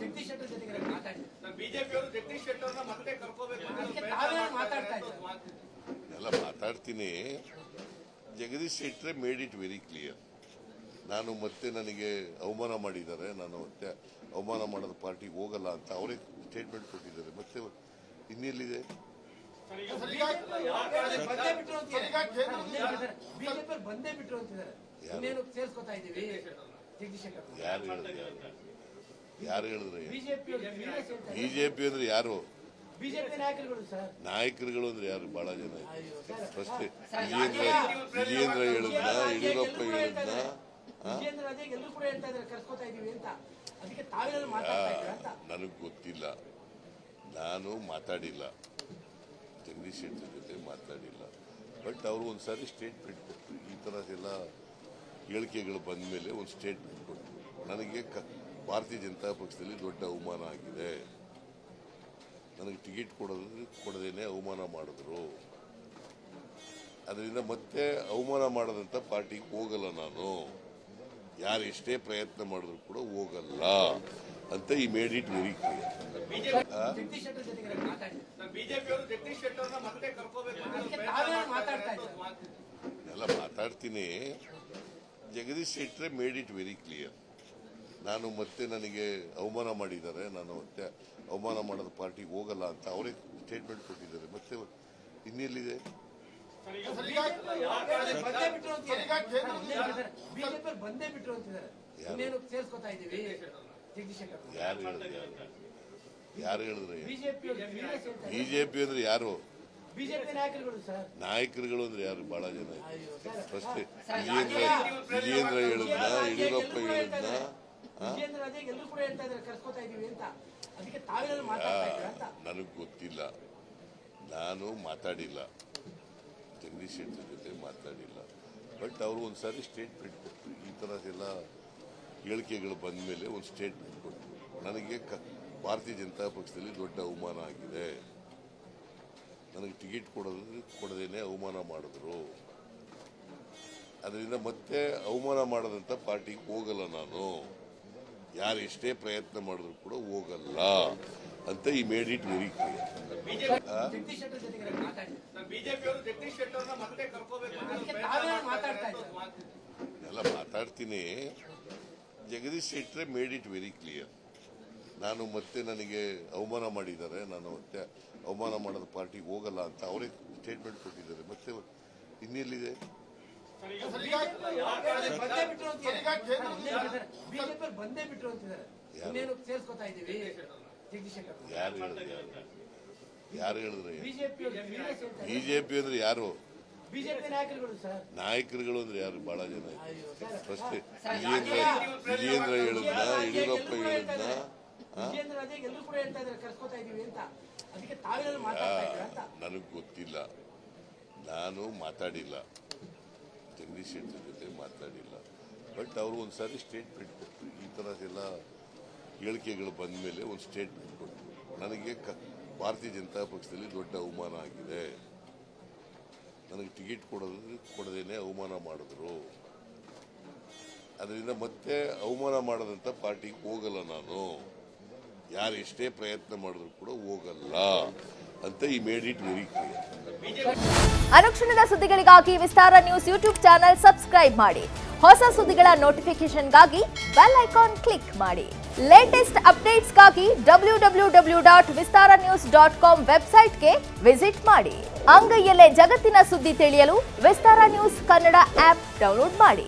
ಜಗದೀಶ್ ಶೆಟ್ಟರ್ ಜೊತೆಗೆ ಮಾತಾಡಿ ಬಿಜೆಪಿ ಅವರು ಜಗದೀಶ್ ಶೆಟ್ಟರ್ ಅವ್ರನ್ನ ಮತ್ತೆ ಕರ್ಕೋಬೇಕು ಮಾತಾಡ್ತಾ ಇದ್ದಾರೆ. ಎಲ್ಲ ಮಾತಾಡ್ತೀನಿ. Jagadish Shettar made it very clear. ನಾನು ಮತ್ತೆ ನನಗೆ ಅವಮಾನ ಮಾಡಿದ್ದಾರೆ, ನಾನು ಮತ್ತೆ ಅವಮಾನ ಮಾಡೋದ ಪಾರ್ಟಿಗೆ ಹೋಗಲ್ಲ ಅಂತ ಅವರೇ ಸ್ಟೇಟ್ಮೆಂಟ್ ಕೊಟ್ಟಿದ್ದಾರೆ. ಮತ್ತೆ ಇನ್ನೆಲ್ಲಿದೆ? ಬಿಜೆಪಿ ಬಂದೇ ಬಿಟ್ರು ಅಂತಿದ್ದಾರೆ. ಇನ್ನೇನು ಸೇರ್ಸ್ಕೊತಾ ಇದೀವಿ ಜಗದೀಶ್ ಶೆಟ್ಟರ್. ಯಾರು ಹೇಳಿದ್ರೆ? ಬಿಜೆಪಿ ಅಂದ್ರೆ ಯಾರು? ಬಿಜೆಪಿ ನಾಯಕರುಗಳು ಸರ್. ನಾಯಕರುಗಳು ಅಂದ್ರೆ ಯಾರು? ಬಹಳ ಜನ. ಫಸ್ಟ್ ವಿಜೇಂದ್ರ ಹೇಳಿದ್ನ, ಯಡಿಯೂರಪ್ಪ ಹೇಳಿದ್ನ. ವಿಜೇಂದ್ರ ಅದೇ ಎಲ್ಲರೂ ಕೂಡ ಹೇಳ್ತಾ ಇದ್ದಾರೆ ಕರ್ಸ್ಕೊತಾ ಇದೀವಿ ಅಂತ. ಅದಕ್ಕೆ ತಾವೇನಾದ್ರು ಮಾತಾಡ್ತಾ ಇದ್ದೀರಾ ಅಂತ ನನಗೆ ಗೊತ್ತಿಲ್ಲ. ನಾನು ಮಾತಾಡಿಲ್ಲ, ಜಗದೀಶ್ ಶೆಟ್ಟರ್ ಜೊತೆ ಮಾತಾಡಿಲ್ಲ. ಬಟ್ ಅವರು ಒಂದ್ಸಾರಿ ಸ್ಟೇಟ್ಮೆಂಟ್ ಕೊಟ್ಟರು. ಈ ಥರ ಎಲ್ಲ ಹೇಳಿಕೆಗಳು ಬಂದ ಮೇಲೆ ಒಂದು ಸ್ಟೇಟ್ಮೆಂಟ್ ಕೊಟ್ಟರು. ನನಗೆ ಭಾರತೀಯ ಜನತಾ ಪಕ್ಷದಲ್ಲಿ ದೊಡ್ಡ ಅವಮಾನ ಆಗಿದೆ, ನನಗೆ ಟಿಕೆಟ್ ಕೊಡದೇನೆ ಅವಮಾನ ಮಾಡಿದ್ರು, ಅದರಿಂದ ಮತ್ತೆ ಅವಮಾನ ಮಾಡದಂತ ಪಾರ್ಟಿಗೆ ಹೋಗಲ್ಲ, ನಾನು ಯಾರು ಎಷ್ಟೇ ಪ್ರಯತ್ನ ಮಾಡಿದ್ರು ಕೂಡ ಹೋಗಲ್ಲ ಅಂತ he made it very clear. ಎಲ್ಲ ಮಾತಾಡ್ತೀನಿ. Jagadish Shettar made it very clear. ನಾನು ಮತ್ತೆ ನನಗೆ ಅವಮಾನ ಮಾಡಿದ್ದಾರೆ, ನಾನು ಮತ್ತೆ ಅವಮಾನ ಮಾಡೋದ ಪಾರ್ಟಿಗೆ ಹೋಗಲ್ಲ ಅಂತ ಅವರೇ ಸ್ಟೇಟ್ಮೆಂಟ್ ಕೊಟ್ಟಿದ್ದಾರೆ. ಮತ್ತೆ ಇನ್ನೆಲ್ಲಿದೆ? ಬಿಜೆಪಿ ಬಂದೇ ಬಿಟ್ರು ಅಂತಿದ್ದಾರೆ. ಇನ್ನೇನು ಸೇರ್ಸ್ಕೊತಾ ಇದೀವಿ ಜಗದೀಶ್ ಶೆಟ್ಟರ್. ಯಾರು ಹೇಳಿದ್ರೆ? ಬಿಜೆಪಿ ಅಂದ್ರೆ ಯಾರು? ಬಿಜೆಪಿ ನಾಯಕರುಗಳು ಸರ್. ನಾಯಕರುಗಳು ಅಂದ್ರೆ ಯಾರು? ಬಹಳ ಜನ. ಫಸ್ಟ್ ವಿಜೇಂದ್ರ ಹೇಳಿದ್ನ, ಯಡಿಯೂರಪ್ಪ ಹೇಳಿದ್ನ. ವಿಜೇಂದ್ರ ಅದೇ ಎಲ್ಲರೂ ಕೂಡ ಹೇಳ್ತಾ ಇದ್ದಾರೆ ಕರ್ಸ್ಕೊತಾ ಇದೀವಿ ಅಂತ. ಅದಕ್ಕೆ ತಾವೇನಾದ್ರು ಮಾತಾಡ್ತಾ ಇದ್ದೀರಾ ಅಂತ ನನಗೆ ಗೊತ್ತಿಲ್ಲ. ನಾನು ಮಾತಾಡಿಲ್ಲ, ಜಗದೀಶ್ ಶೆಟ್ಟರ್ ಜೊತೆ ಮಾತಾಡಿಲ್ಲ. ಬಟ್ ಅವರು ಒಂದ್ಸಾರಿ ಸ್ಟೇಟ್ಮೆಂಟ್ ಕೊಟ್ಟರು. ಈ ಥರ ಎಲ್ಲ ಹೇಳಿಕೆಗಳು ಬಂದ ಮೇಲೆ ಒಂದು ಸ್ಟೇಟ್ಮೆಂಟ್ ಕೊಟ್ಟರು. ನನಗೆ ಭಾರತೀಯ ಜನತಾ ಪಕ್ಷದಲ್ಲಿ ದೊಡ್ಡ ಅವಮಾನ ಆಗಿದೆ, ನನಗೆ ಟಿಕೆಟ್ ಕೊಡದೇನೆ ಅವಮಾನ ಮಾಡಿದ್ರು, ಅದರಿಂದ ಮತ್ತೆ ಅವಮಾನ ಮಾಡದಂತ ಪಾರ್ಟಿಗೆ ಹೋಗಲ್ಲ, ನಾನು ಯಾರು ಎಷ್ಟೇ ಪ್ರಯತ್ನ ಮಾಡಿದ್ರು ಕೂಡ ಹೋಗಲ್ಲ ಅಂತ he made it very clear. ಎಲ್ಲ ಮಾತಾಡ್ತೀನಿ. Jagadish Shettar made it very clear. ನಾನು ಮತ್ತೆ ನನಗೆ ಅವಮಾನ ಮಾಡಿದ್ದಾರೆ, ನಾನು ಮತ್ತೆ ಅವಮಾನ ಮಾಡೋದ ಪಾರ್ಟಿಗೆ ಹೋಗಲ್ಲ ಅಂತ ಅವರೇ ಸ್ಟೇಟ್ಮೆಂಟ್ ಕೊಟ್ಟಿದ್ದಾರೆ. ಮತ್ತೆ ಇನ್ನೆಲ್ಲಿದೆ? ಬಿಜೆಪಿ ಬಂದೇ ಬಿಟ್ರು ಅಂತಿದ್ದಾರೆ. ಇನ್ನೇನು ಸೇರ್ಸ್ಕೊತಾ ಇದೀವಿ ಜಗದೀಶ್ ಶೆಟ್ಟರ್. ಯಾರು ಹೇಳಿದ್ರೆ? ಬಿಜೆಪಿ ಅಂದ್ರೆ ಯಾರು? ಬಿಜೆಪಿ ನಾಯಕರುಗಳು ಸರ್. ನಾಯಕರುಗಳು ಅಂದ್ರೆ ಯಾರು? ಬಹಳ ಜನ. ಫಸ್ಟ್ ವಿಜೇಂದ್ರ ಹೇಳಿದ್ನ, ಯಡಿಯೂರಪ್ಪ ಹೇಳಿದ್ನ. ವಿಜೇಂದ್ರ ಅದೇ ಎಲ್ಲರೂ ಕೂಡ ಹೇಳ್ತಾ ಇದ್ದಾರೆ ಕರ್ಸ್ಕೊತಾ ಇದೀವಿ ಅಂತ. ಅದಕ್ಕೆ ತಾವೇನಾದ್ರು ಮಾತಾಡ್ತಾ ಇದ್ದೀರಾ ಅಂತ ನನಗೆ ಗೊತ್ತಿಲ್ಲ. ನಾನು ಮಾತಾಡಿಲ್ಲ, ಜಗದೀಶ್ ಶೆಟ್ಟರ್ ಜೊತೆ ಮಾತಾಡಿಲ್ಲ. ಬಟ್ ಅವರು ಒಂದ್ಸಾರಿ ಸ್ಟೇಟ್ಮೆಂಟ್ ಕೊಟ್ಟರು. ಈ ಥರ ಎಲ್ಲ ಹೇಳಿಕೆಗಳು ಬಂದ ಮೇಲೆ ಒಂದು ಸ್ಟೇಟ್ಮೆಂಟ್ ಕೊಟ್ಟರು. ನನಗೆ ಭಾರತೀಯ ಜನತಾ ಪಕ್ಷದಲ್ಲಿ ದೊಡ್ಡ ಅವಮಾನ ಆಗಿದೆ, ನನಗೆ ಟಿಕೆಟ್ ಕೊಡದೇನೆ ಅವಮಾನ ಮಾಡಿದ್ರು, ಅದರಿಂದ ಮತ್ತೆ ಅವಮಾನ ಮಾಡದಂತ ಪಾರ್ಟಿಗೆ ಹೋಗಲ್ಲ, ನಾನು ಯಾರು ಎಷ್ಟೇ ಪ್ರಯತ್ನ ಮಾಡಿದ್ರು ಕೂಡ ಹೋಗಲ್ಲ ಅಂತ he made it very clear. ಅನುಕ್ಷಣದ ಸುದ್ದಿಗಳಿಗಾಗಿ ವಿಸ್ತಾರ ನ್ಯೂಸ್ ಯೂಟ್ಯೂಬ್ ಚಾನೆಲ್ ಸಬ್ಸ್ಕ್ರೈಬ್ ಮಾಡಿ. ಹೊಸ ಸುದ್ದಿಗಳ ನೋಟಿಫಿಕೇಶನ್ಗಾಗಿ ಬೆಲ್ ಐಕಾನ್ ಕ್ಲಿಕ್ ಮಾಡಿ. ಲೇಟೆಸ್ಟ್ ಅಪ್ಡೇಟ್ಸ್ಗಾಗಿ www.vistaranews.com ವೆಬ್ಸೈಟ್ಗೆ ವಿಸಿಟ್ ಮಾಡಿ. ಅಂಗೈಯಲ್ಲೇ ಜಗತ್ತಿನ ಸುದ್ದಿ ತಿಳಿಯಲು ವಿಸ್ತಾರ ನ್ಯೂಸ್ ಕನ್ನಡ ಆಪ್ ಡೌನ್ಲೋಡ್ ಮಾಡಿ.